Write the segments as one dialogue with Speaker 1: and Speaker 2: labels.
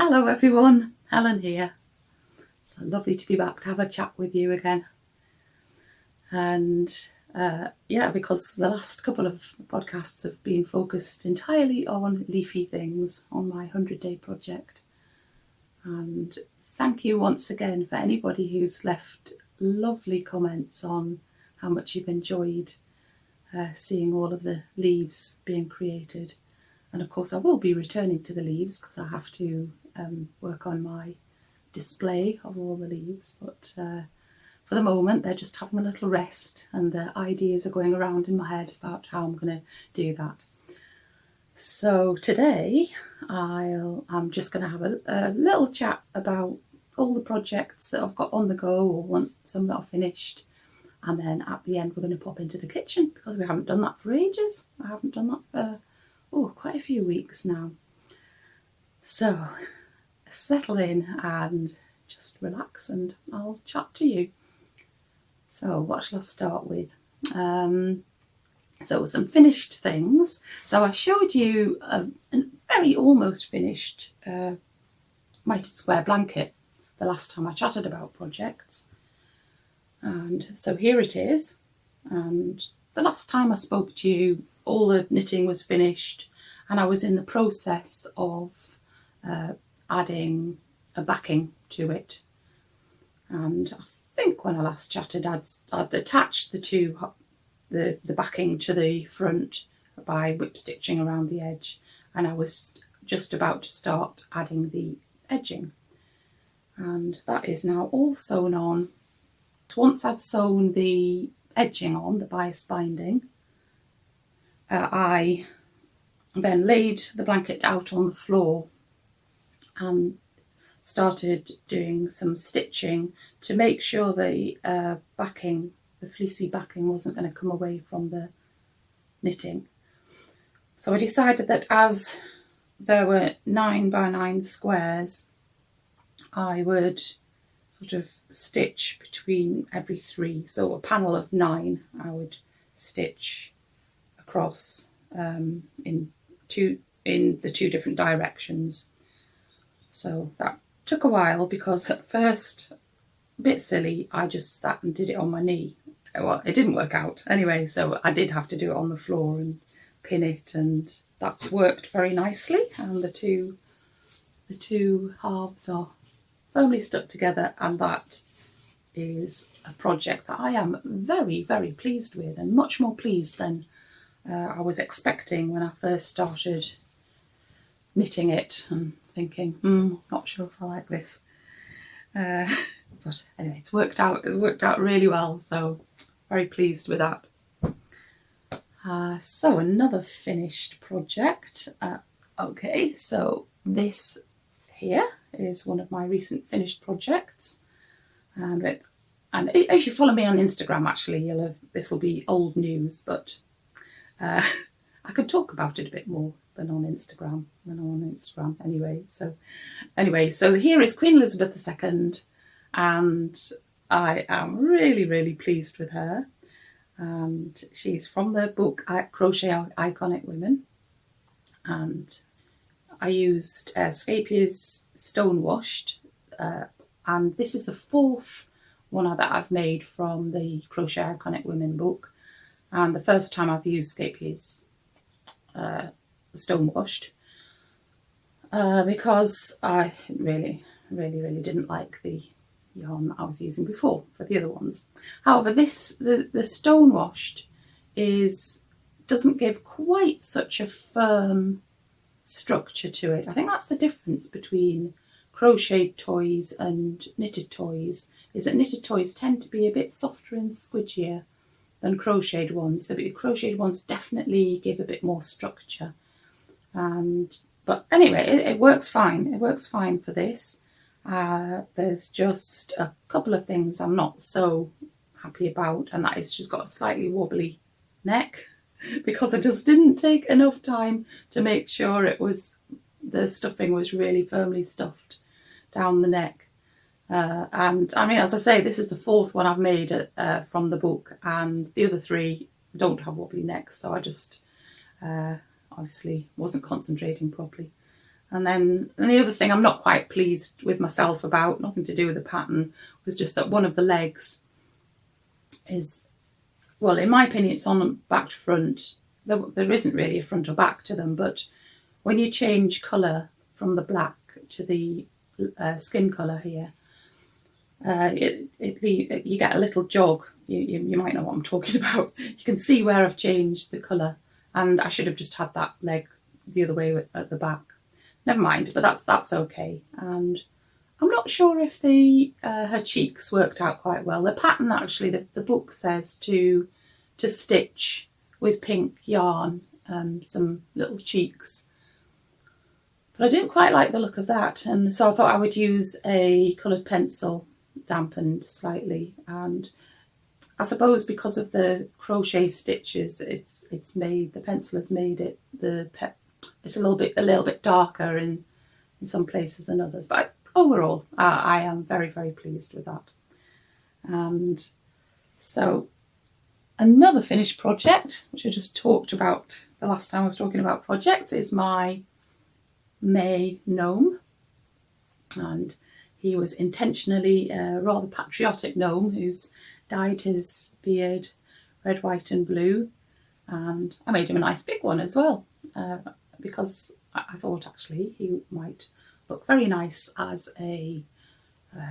Speaker 1: Hello everyone, Helen here. It's lovely to be back to have a chat with you again. And because the last couple of podcasts have been focused entirely on leafy things on my 100-day project. And thank you once again for anybody who's left lovely comments on how much you've enjoyed seeing all of the leaves being created. And of course I will be returning to the leaves because I have to work on my display of all the leaves, but for the moment they're just having a little rest and the ideas are going around in my head about how I'm going to do that. So today I'm just going to have a little chat about all the projects that I've got on the go, or some that are finished, and then at the end we're going to pop into the kitchen because we haven't done that for ages. I haven't done that for quite a few weeks now. So settle in and just relax and I'll chat to you. So what shall I start with? So some finished things. So I showed you a very almost finished Mitred-square blanket the last time I chatted about projects. And so here it is. And the last time I spoke to you, all the knitting was finished and I was in the process of adding a backing to it. And I think when I last chatted I'd attached the backing to the front by whip stitching around the edge, and I was just about to start adding the edging, and that is now all sewn on. Once I'd sewn the edging on, the bias binding, I then laid the blanket out on the floor and started doing some stitching to make sure the backing, the fleecy backing, wasn't going to come away from the knitting. So I decided that as there were 9 by 9 squares, I would sort of stitch between every 3. So a panel of 9 I would stitch across in the 2 different directions. So that took a while because at first, a bit silly, I just sat and did it on my knee. Well, it didn't work out anyway, so I did have to do it on the floor and pin it, and that's worked very nicely. And the two halves are firmly stuck together, and that is a project that I am very, very pleased with, and much more pleased than I was expecting when I first started knitting it and thinking, not sure if I like this. But anyway, it's worked out really well, so very pleased with that. So another finished project. Okay, so this here is one of my recent finished projects, and if you follow me on Instagram, actually, this will be old news, but I could talk about it a bit more than on Instagram. Anyway, so here is Queen Elizabeth II, and I am really, really pleased with her. And she's from the book Crochet Iconic Women, and I used Scapier's Stone Washed, and this is the 4th one that I've made from the Crochet Iconic Women book, and the first time I've used Scapier's Stone Washed because I really didn't like the yarn that I was using before for the other ones. However, the Stone Washed doesn't give quite such a firm structure to it. I think that's the difference between crocheted toys and knitted toys, is that knitted toys tend to be a bit softer and squidgier than crocheted ones. The crocheted ones definitely give a bit more structure. But anyway, it works fine. It works fine for this. There's just a couple of things I'm not so happy about, and that is she's got a slightly wobbly neck because I just didn't take enough time to make sure the stuffing was really firmly stuffed down the neck. And I mean, as I say, this is the 4th one I've made from the book, and the other 3 don't have wobbly necks, so I just obviously wasn't concentrating properly. And then the other thing I'm not quite pleased with myself about, nothing to do with the pattern, was just that one of the legs is, well, in my opinion, it's on back to front. There isn't really a front or back to them, but when you change colour from the black to the skin colour here, you get a little jog. You might know what I'm talking about. You can see where I've changed the colour, and I should have just had that leg the other way at the back. Never mind, but that's okay. And I'm not sure if her cheeks worked out quite well. The pattern, actually, the book says to stitch with pink yarn some little cheeks, but I didn't quite like the look of that, and so I thought I would use a coloured pencil, dampened slightly. And I suppose because of the crochet stitches, it's made, the pencil has made it, it's a little bit darker in some places than others, but overall I am very, very pleased with that. And so another finished project, which I just talked about the last time I was talking about projects, is my May gnome. And he was intentionally a rather patriotic gnome who's dyed his beard red, white and blue, and I made him a nice big one as well, because I thought actually he might look very nice as a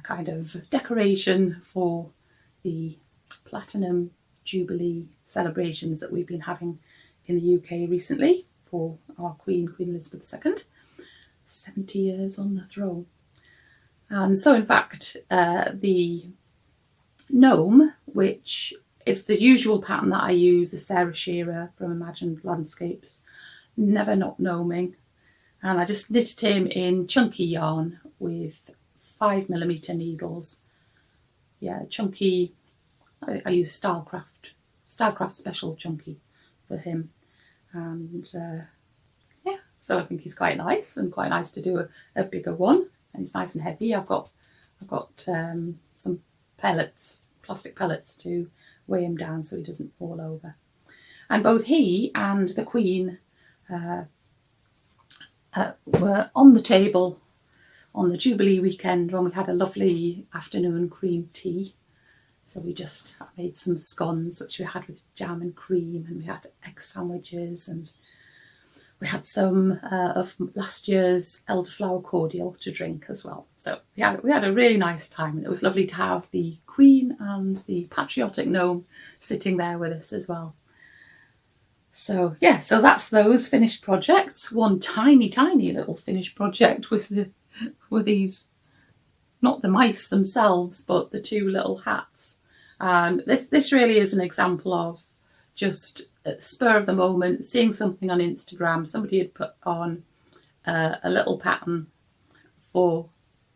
Speaker 1: kind of decoration for the Platinum Jubilee celebrations that we've been having in the UK recently for our Queen Elizabeth II, 70 years on the throne. And so in fact the gnome, which is the usual pattern that I use, the Sarah Shearer from Imagined Landscapes, Never Not Gnoming, and I just knitted him in chunky yarn with 5mm needles. Yeah, chunky. I use Stylecraft Special Chunky for him, and yeah, so I think he's quite nice, and quite nice to do a bigger one, and he's nice and heavy. I've got some pellets, plastic pellets, to weigh him down so he doesn't fall over. And both he and the Queen were on the table on the Jubilee weekend when we had a lovely afternoon cream tea. So we just made some scones, which we had with jam and cream, and we had egg sandwiches, and we had some of last year's elderflower cordial to drink as well. So we had a really nice time, and it was lovely to have the Queen and the patriotic gnome sitting there with us as well. So yeah, so that's those finished projects. One tiny little finished project was were these, not the mice themselves, but the two little hats. And this really is an example of just spur of the moment, seeing something on Instagram. Somebody had put on a little pattern for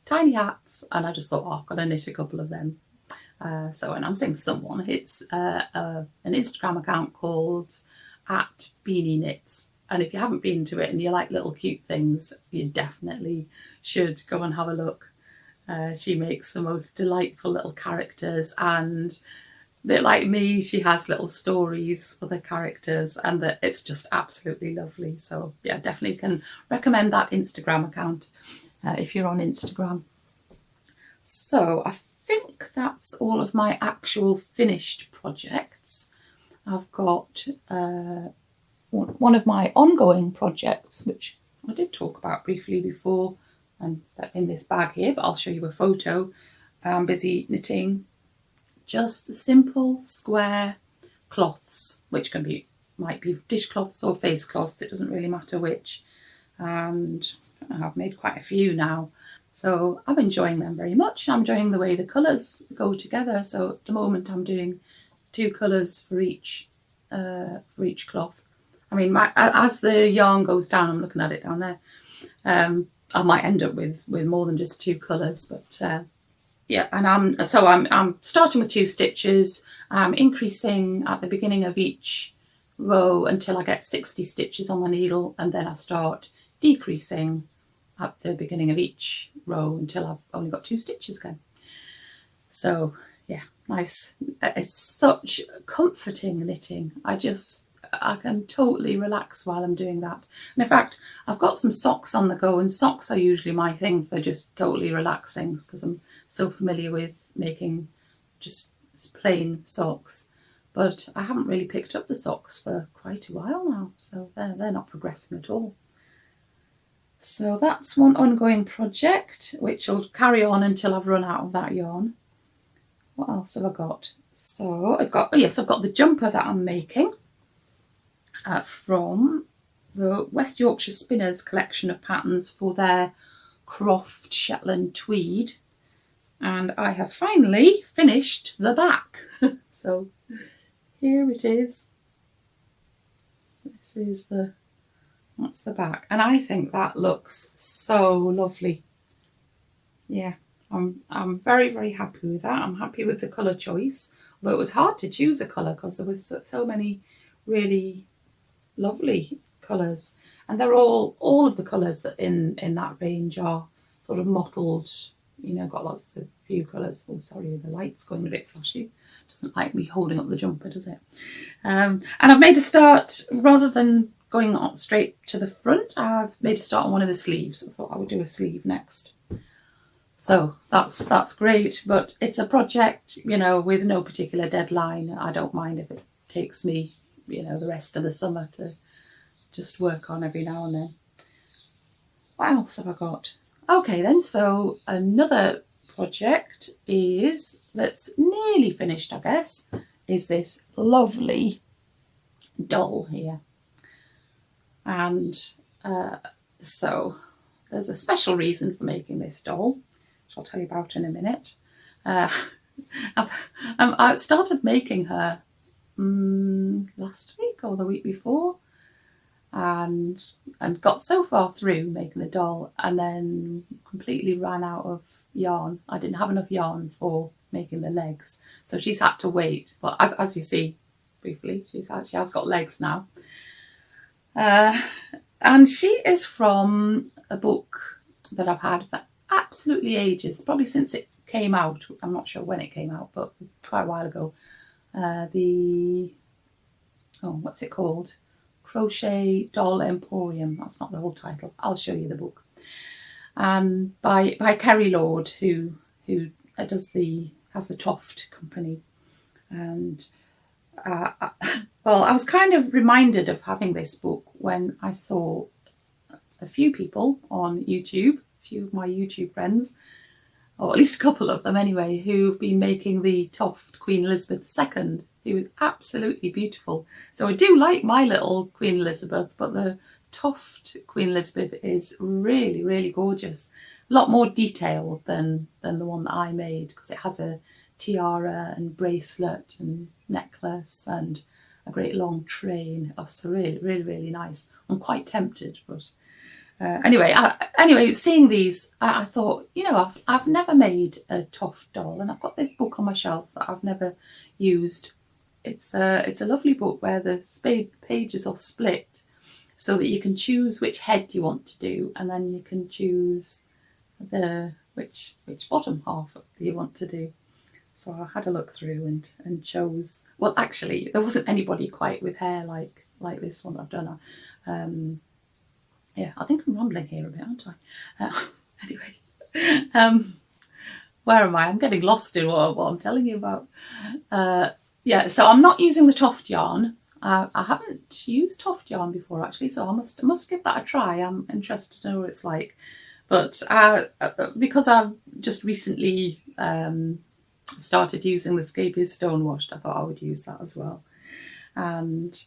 Speaker 1: tiny hats, and I just thought, oh, I've got to knit a couple of them. So, and I'm saying someone, it's an Instagram account called @BeanieKnits. And if you haven't been to it and you like little cute things, you definitely should go and have a look. She makes the most delightful little characters, and a bit like me, she has little stories for the characters, and it's just absolutely lovely. So yeah, definitely can recommend that Instagram account if you're on Instagram. So I think that's all of my actual finished projects. I've got one of my ongoing projects, which I did talk about briefly before, and in this bag here, but I'll show you a photo. I'm busy knitting just simple square cloths, which might be dishcloths or face cloths, it doesn't really matter which. And I've made quite a few now, so I'm enjoying them very much. I'm enjoying the way the colours go together. So at the moment I'm doing 2 colours for each cloth. I mean, as the yarn goes down, I'm looking at it down there, I might end up with more than just 2 colours, but yeah. And I'm starting with 2 stitches. I'm increasing at the beginning of each row until I get 60 stitches on my needle, and then I start decreasing at the beginning of each row until I've only got 2 stitches again. So yeah, nice. It's such comforting knitting. I can totally relax while I'm doing that. And in fact, I've got some socks on the go, and socks are usually my thing for just totally relaxing, because I'm so familiar with making just plain socks. But I haven't really picked up the socks for quite a while now, so they're not progressing at all. So that's one ongoing project, which will carry on until I've run out of that yarn. What else have I got? So I've got the jumper that I'm making from the West Yorkshire Spinners collection of patterns for their Croft Shetland tweed. And I have finally finished the back. So here it is. That's the back. And I think that looks so lovely. Yeah, I'm very, very happy with that. I'm happy with the colour choice. Although it was hard to choose a colour because there was so many really lovely colours. And they're all of the colours that in that range are sort of mottled, you know, got lots of few colours. Oh, sorry, the light's going a bit flashy. Doesn't like me holding up the jumper, does it? And I've made a start, rather than going on straight to the front, I've made a start on one of the sleeves. I thought I would do a sleeve next. So that's great, but it's a project, you know, with no particular deadline. I don't mind if it takes me, you know, the rest of the summer to just work on every now and then. What else have I got? Okay then, so another project that's nearly finished, I guess, is this lovely doll here. And so there's a special reason for making this doll, which I'll tell you about in a minute. I started making her last week or the week before, and got so far through making the doll and then completely ran out of yarn. I didn't have enough yarn for making the legs, so she's had to wait. But as you see briefly, she has got legs now. And she is from a book that I've had for absolutely ages, probably since it came out. I'm not sure when it came out, but quite a while ago. What's it called? Crochet Doll Emporium. That's not the whole title. I'll show you the book. By Kerry Lord, who has the Toft company. And well, I was kind of reminded of having this book when I saw a few people on YouTube, a few of my YouTube friends, or at least a couple of them anyway, who've been making the Toft Queen Elizabeth II. It was absolutely beautiful. So I do like my little Queen Elizabeth, but the Toft Queen Elizabeth is really, really gorgeous. A lot more detail than the one that I made, because it has a tiara and bracelet and necklace and a great long train. Oh, so really, really, really nice. I'm quite tempted, but anyway, seeing these, I thought, you know, I've never made a Toft doll, and I've got this book on my shelf that I've never used. It's a lovely book where the pages are split so that you can choose which head you want to do, and then you can choose which bottom half you want to do. So I had a look through and chose. Well, actually, there wasn't anybody quite with hair like this one that I've done. Yeah, I think I'm rambling here a bit, aren't I? Anyway, where am I? I'm getting lost in what I'm telling you about. Yeah, so I'm not using the Toft yarn. I haven't used Toft yarn before, actually, so I must give that a try. I'm interested to know what it's like. But because I've just recently started using the Scabious Stonewashed, I thought I would use that as well. And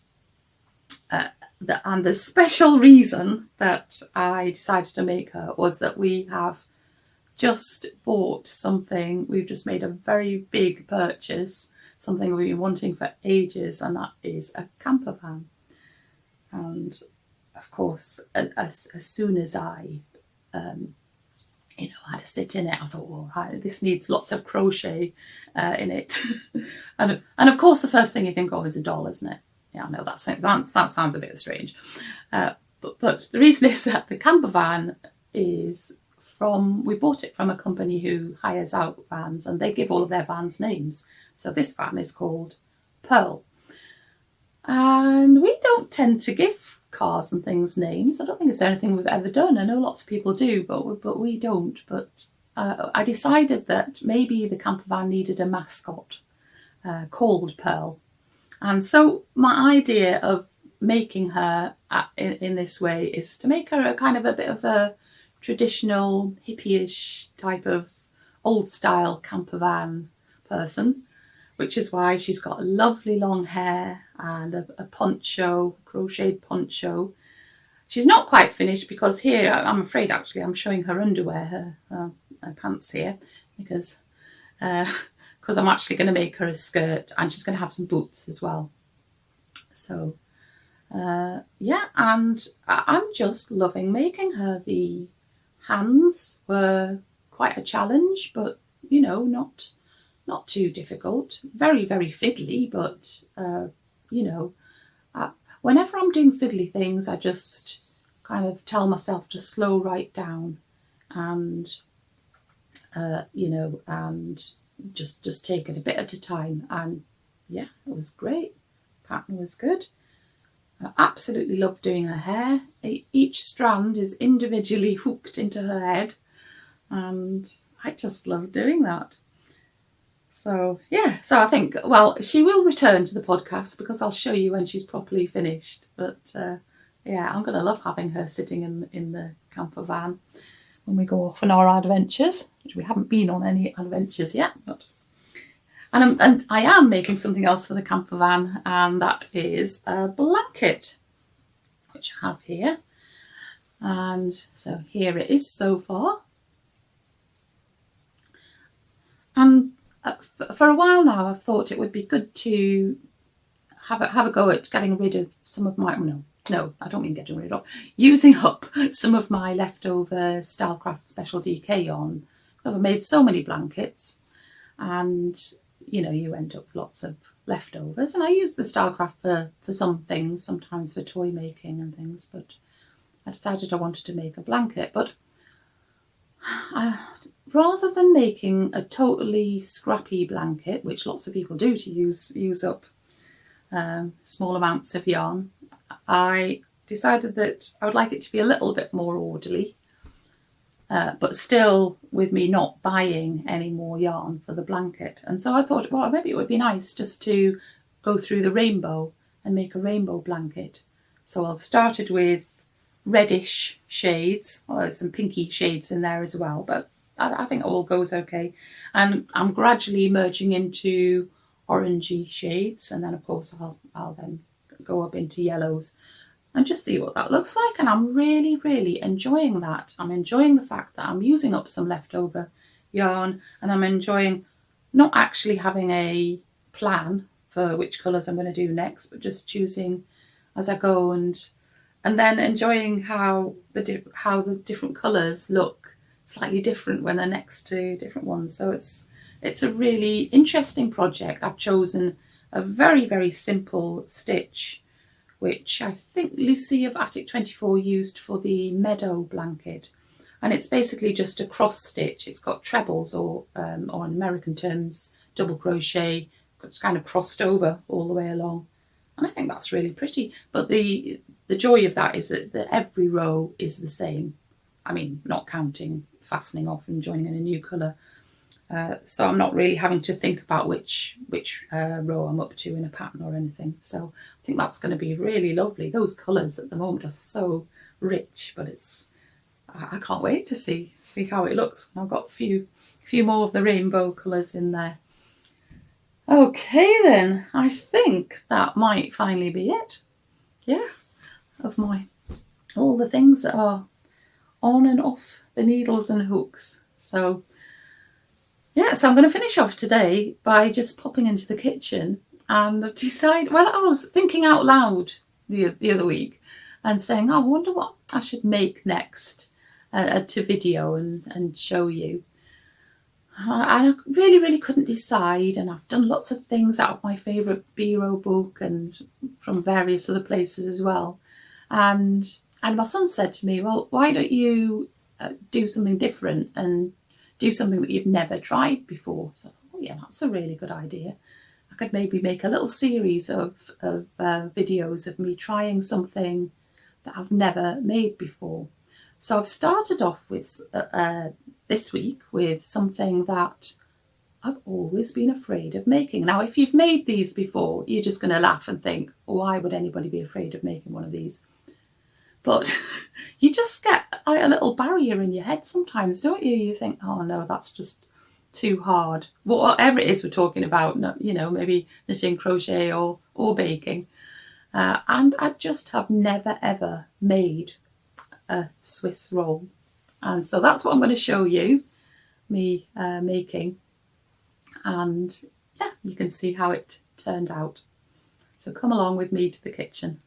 Speaker 1: the special reason that I decided to make her was that we have just bought something. We've just made a very big purchase, something we've been wanting for ages, and that is a camper van. And of course, as soon as I had to sit in it, I thought, well, right, this needs lots of crochet in it. and of course, the first thing you think of is a doll, isn't it? Yeah, I know that sounds a bit strange. But the reason is that the camper van is we bought it from a company who hires out vans, and they give all of their vans names. So this van is called Pearl. And we don't tend to give cars and things names. I don't think it's anything we've ever done. I know lots of people do, but we don't. But I decided that maybe the camper van needed a mascot called Pearl. And so my idea of making her in this way is to make her a kind of a bit of a traditional hippie-ish type of old style camper van person, which is why she's got lovely long hair and a poncho, crocheted poncho. She's not quite finished because here, I'm afraid actually, I'm showing her underwear, her pants here, because I'm actually going to make her a skirt, and she's going to have some boots as well. So yeah, and I'm just loving making her. The hands were quite a challenge, but you know, not too difficult. Very, very fiddly, but you know, whenever I'm doing fiddly things, I just kind of tell myself to slow right down, and you know, and just take it a bit at a time. And yeah, it was great. Pattern was good. I absolutely love doing her hair. Each strand is individually hooked into her head, and I just love doing that. So yeah, so I think, well, she will return to the podcast because I'll show you when she's properly finished. But yeah, I'm going to love having her sitting in the camper van when we go off on our adventures, which we haven't been on any adventures yet. But and I am making something else for the camper van, and that is a blanket, which I have here. And so here it is so far. And for a while now, I've thought it would be good to have a go at getting rid of some of my, no, I don't mean getting rid of, using up some of my leftover Stylecraft Special DK yarn, because I've made so many blankets, and you know, you end up with lots of leftovers. And I use the Stylecraft for some things, sometimes for toy making and things, but I decided I wanted to make a blanket. But rather than making a totally scrappy blanket, which lots of people do to use up small amounts of yarn, I decided that I would like it to be a little bit more orderly, but still with me not buying any more yarn for the blanket. And so I thought, well, maybe it would be nice just to go through the rainbow and make a rainbow blanket. So I've started with reddish shades, well, there's some pinky shades in there as well, but I think it all goes okay. And I'm gradually merging into orangey shades, and then of course I'll then go up into yellows and just see what that looks like. And I'm really, really enjoying that. I'm enjoying the fact that I'm using up some leftover yarn, and I'm enjoying not actually having a plan for which colours I'm going to do next, but just choosing as I go, and then enjoying how the different colours look slightly different when they're next to different ones. So it's a really interesting project. I've chosen a very, very simple stitch, which I think Lucy of Attic 24 used for the meadow blanket. And it's basically just a cross stitch. It's got trebles, or in American terms, double crochet. It's kind of crossed over all the way along. And I think that's really pretty. But the joy of that is that every row is the same. I mean, not counting fastening off and joining in a new colour. So I'm not really having to think about which row I'm up to in a pattern or anything. So I think that's going to be really lovely. Those colours at the moment are so rich, but I can't wait to see how it looks. I've got a few more of the rainbow colours in there. Okay then, I think that might finally be it. Yeah, of all the things that are on and off the needles and hooks. So yeah, so I'm going to finish off today by just popping into the kitchen and decide, well, I was thinking out loud the other week and saying, oh, I wonder what I should make next to video and show you. And I really, really couldn't decide, and I've done lots of things out of my favourite Biro book and from various other places as well. And my son said to me, well, why don't you do something different and do something that you've never tried before? So I thought, oh yeah, that's a really good idea. I could maybe make a little series of videos of me trying something that I've never made before. So I've started off with this week with something that I've always been afraid of making. Now, if you've made these before, you're just going to laugh and think, why would anybody be afraid of making one of these? But you just get like a little barrier in your head sometimes, don't you? You think, oh no, that's just too hard. Whatever it is we're talking about, you know, maybe knitting, crochet or baking. And I just have never ever made a Swiss roll. And so that's what I'm going to show you, me making. And yeah, you can see how it turned out. So come along with me to the kitchen.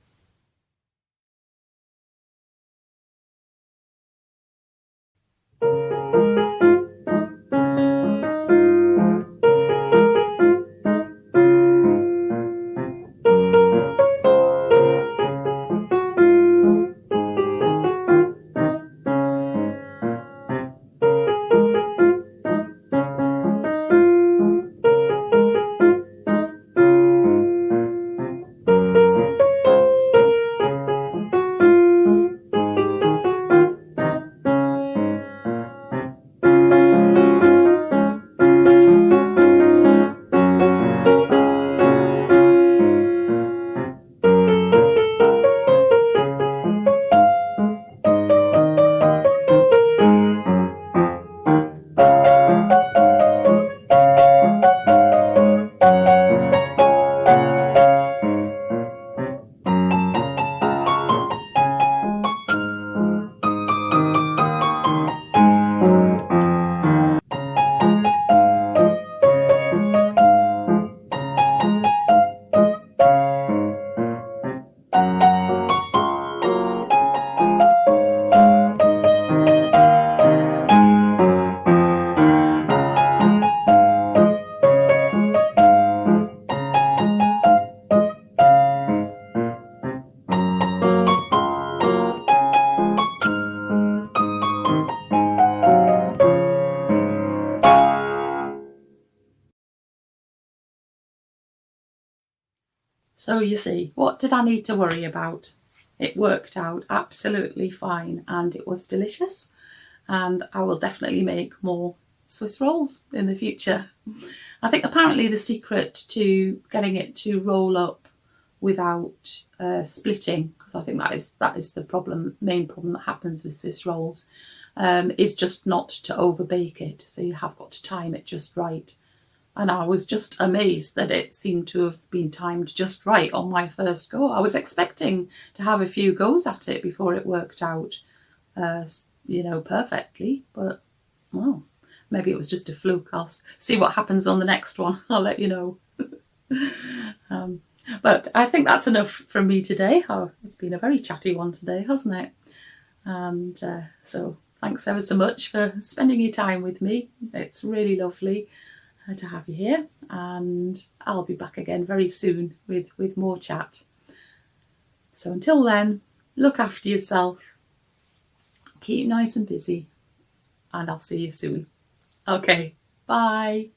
Speaker 1: So you see, what did I need to worry about? It worked out absolutely fine and it was delicious, and I will definitely make more Swiss rolls in the future. I think apparently the secret to getting it to roll up without splitting, because I think that is the main problem that happens with Swiss rolls, is just not to over bake it. So you have got to time it just right. And I was just amazed that it seemed to have been timed just right on my first go. I was expecting to have a few goes at it before it worked out, you know, perfectly. But, well, maybe it was just a fluke. I'll see what happens on the next one. I'll let you know. But I think that's enough from me today. Oh, it's been a very chatty one today, hasn't it? And so thanks ever so much for spending your time with me. It's really lovely to have you here, and I'll be back again very soon with more chat. So until then, look after yourself, keep nice and busy, and I'll see you soon. Okay, bye.